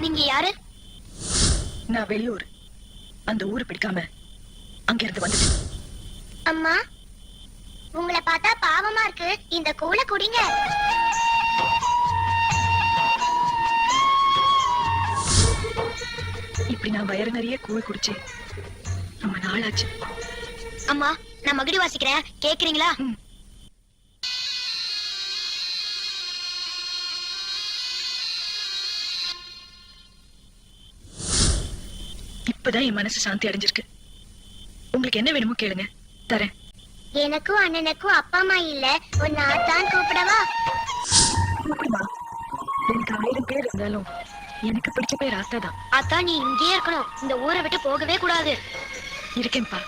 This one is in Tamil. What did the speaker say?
நீங்க யாரு? நான் வெளியூர். அந்த ஊரு பிடிக்காம அங்க இருந்து வந்துட்டேன். அம்மா, உங்களை பார்த்தா பாவமா இருக்கு. இந்த கூழ குடிங்க. இப்படி நான் வயிறு நிறைய கூழ் குடிச்சேன் ரொம்ப நாளாச்சு. அம்மா, நான் மகுடி வாசிக்கிறேன், கேக்குறீங்களா? இப்பதான் என் மனசு சாந்தி அடைஞ்சிருக்கு. உங்களுக்கு என்ன வேணுமோ கேளுங்க, தரேன். எனக்கும் அண்ணனுக்கும் அப்பா அம்மா இல்ல, உன்னை அத்தான் கூப்பிடவா? கூப்பிடுமா. எனக்கு 1000 பேர் இருந்தாலும் எனக்கு பிடிச்ச பேர் ஆத்தா தான். அத்தான், நீ இங்கேயே இருக்கணும். இந்த ஊரை விட்டு போகவே கூடாது. இருக்கேன்ப்பா.